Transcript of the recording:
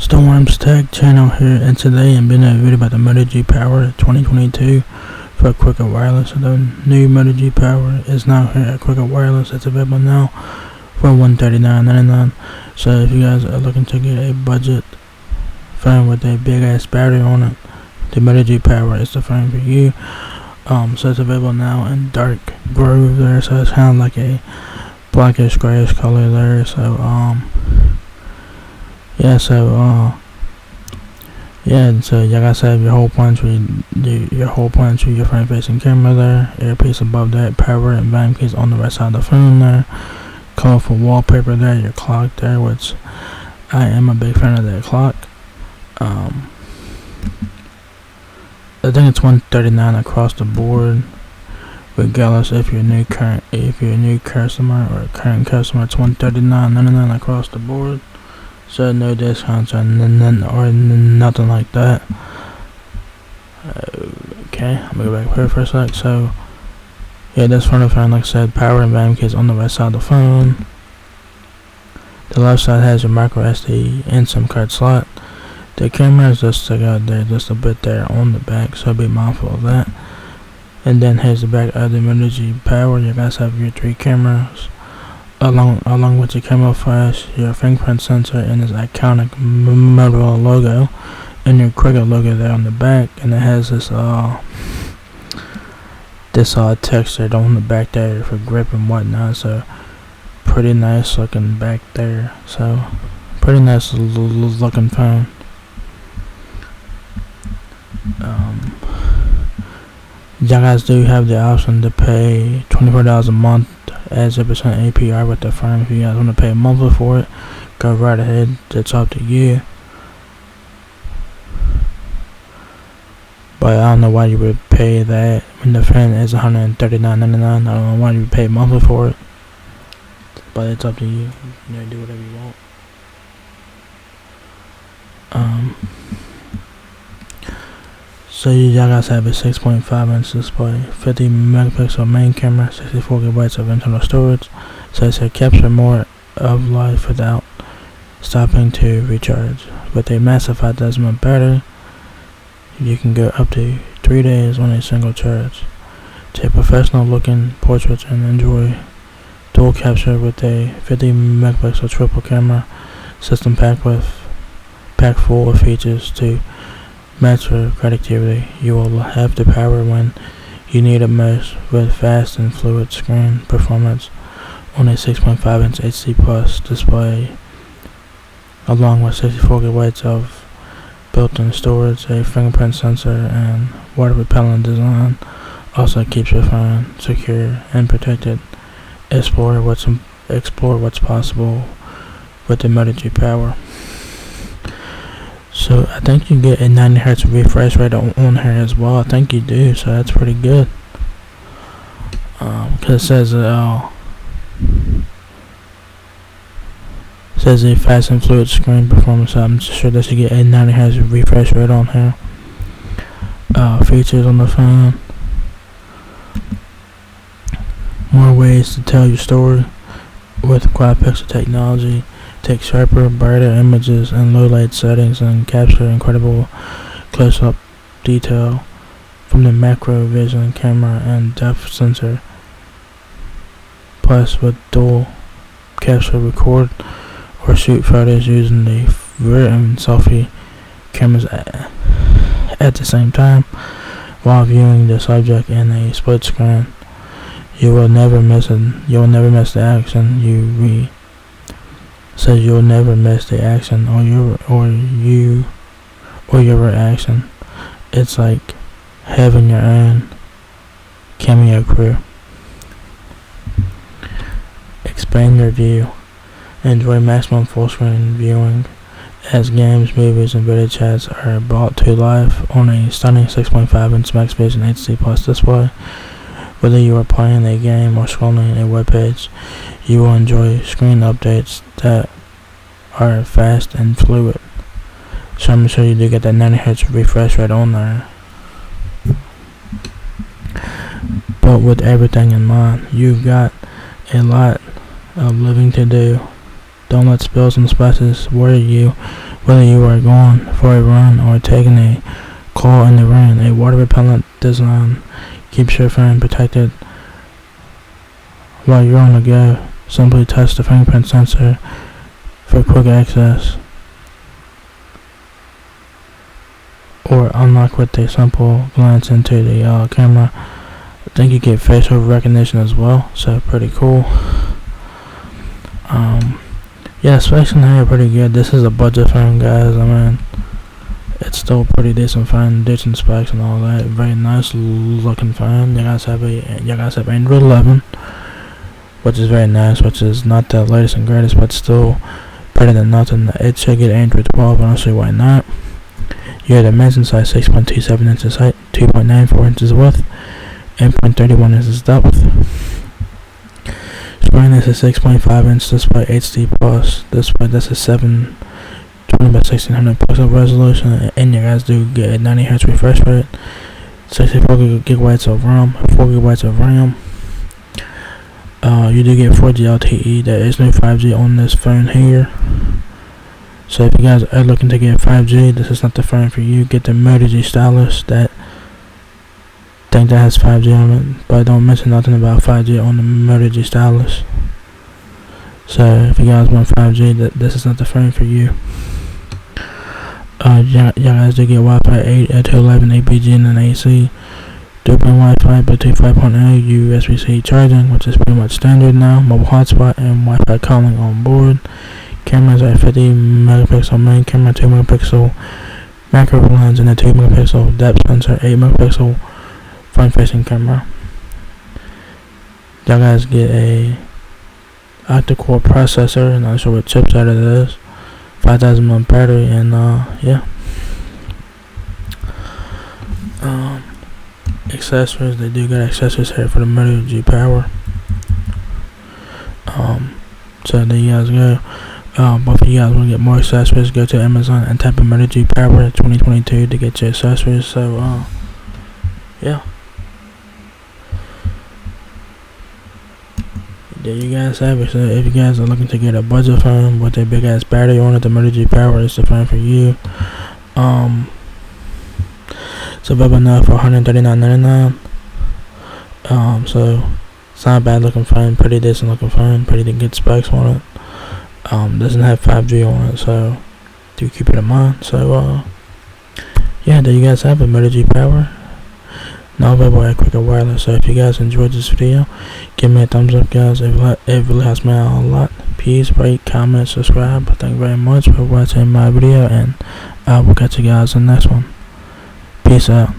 Storm's Tech channel here, and today I'm doing a video about the Moto G Power 2022 for Quicker Wireless. The new Moto G Power is now here at Quicker Wireless. It's available now for $139.99. So if you guys are looking to get a budget phone with a big ass battery on it, the Moto G Power is the phone for you. So it's available now in dark groove there, so it's kind of like a blackish grayish color there. So so you guys have your whole punch with your front facing camera there, earpiece above that, power and volume keys on the right side of the phone there, colorful wallpaper there, your clock there, which I am a big fan of that clock. I think it's $139 across the board, regardless if you're a new customer or a current customer. It's $139.99 across the board. So no discounts or nothing like that. Okay, I'm gonna go back here for a sec. So yeah, this front of the phone, like I said, power and volume keys on the right side of the phone. The left side has your micro SD and SIM card slot. The camera is just stuck out there, just a bit there on the back, so be mindful of that. And then here's the back of the Moto G Power. You guys have your 3 cameras, along with your camera flash, your fingerprint sensor, and this iconic Motorola logo, and your Quicker logo there on the back. And it has this texture on the back there for grip and whatnot. So pretty nice looking back there. So pretty nice looking phone. You guys do have the option to pay $24 a month as 0% APR with the phone. If you guys want to pay monthly for it, go right ahead. It's up to you. But I don't know why you would pay that when the phone is $139.99. I don't know why you would pay monthly for it. But it's up to you. You know, do whatever you want. So you guys have a 6.5-inch display, 50 megapixel main camera, 64 gigabytes of internal storage. So it's a capture more of life without stopping to recharge. With a massive 5,000 mAh battery, you can go up to 3 days on a single charge. Take professional looking portraits and enjoy dual capture with a 50 megapixel triple camera system packed full of features to match your connectivity. You will have the power when you need it most, with fast and fluid screen performance on a 6.5-inch HD Plus display, along with 64 gigabytes of built-in storage, a fingerprint sensor, and water-repellent design. Also keeps your phone secure and protected. Explore what's possible with the Moto G Power. So I think you get a 90Hz refresh rate on here as well. I think you do, so that's pretty good. Cause it says a fast and fluid screen performance. So I'm sure that you get a 90Hz refresh rate on here. Features on the phone. More ways to tell your story with quad pixel technology. Take sharper, brighter images in low light settings and capture incredible close-up detail from the macro vision camera and depth sensor. Plus, with dual capture, record or shoot photos using the rear and selfie cameras at the same time while viewing the subject in a split screen. You'll never miss the action. So you'll never miss the action or your reaction. It's like having your own cameo crew. Expand your view. Enjoy maximum full screen viewing as games, movies, and video chats are brought to life on a stunning 6.5-inch Max Vision HD Plus display. Whether you are playing a game or scrolling a web page, you will enjoy screen updates that are fast and fluid. So I'm sure you do get that 90Hz refresh rate on there. But with everything in mind, you've got a lot of living to do. Don't let spills and splashes worry you Whether you are going for a run or taking a call in the rain, a water repellent design keeps your phone protected while you're on the go. Simply touch the fingerprint sensor for quick access, or unlock with a simple glance into the camera. I think you get facial recognition as well, so pretty cool. Yeah, specs in here are pretty good. This is a budget phone, guys. I mean, it's still pretty decent phone, decent specs and all that. Very nice looking phone. You guys have Android 11, which is very nice, which is not the latest and greatest, but still better than nothing. It should get Android 12, and I'll show you why not. You have dimension size 6.27 inches height, 2.94 inches width, and 0.31 inches depth. Screen is a 6.5-inch display HD plus display. That's a 720 by 1600 pixel resolution, and you guys do get a 90 Hz refresh rate, 64 gigabytes of RAM, 4 gigabytes of RAM. You do get 4G LTE. There is no 5G on this phone here. So if you guys are looking to get 5G, this is not the phone for you. Get the Moto G stylus that has 5G on it, but don't mention nothing about 5G on the Moto G stylus. So if you guys want 5G, this is not the phone for you. You guys do get Wi-Fi 8 at 211 APG and an AC, 3.0 Wi-Fi, Bluetooth 5.0, USB-C charging, which is pretty much standard now, mobile hotspot, and Wi-Fi calling on board. Cameras are 50 megapixel main camera, 2 megapixel macro lens, and a 2 megapixel depth sensor, 8 megapixel front-facing camera. Y'all guys get a octa-core processor, and I'll show what chipset it is. 5,000 mAh battery, and yeah. Accessories, they do got accessories here for the Moto G Power. So there you guys go. Both of you guys want to get more accessories, go to Amazon and type in Moto G Power 2022 to get your accessories. So yeah. There you guys have it. So if you guys are looking to get a budget phone with a big ass battery on it, the Moto G Power is the phone for you. It's available now for $139.99. So it's not a bad looking phone, pretty decent looking phone, pretty good specs on it. Doesn't have 5G on it, so do keep it in mind. So yeah, there you guys have it, Moto G Power. Now available at Quicker Wireless. So if you guys enjoyed this video, give me a thumbs up, guys. It really helps me out a lot. Please rate, comment, subscribe. Thank you very much for watching my video, and I will catch you guys in the next one. Peace out.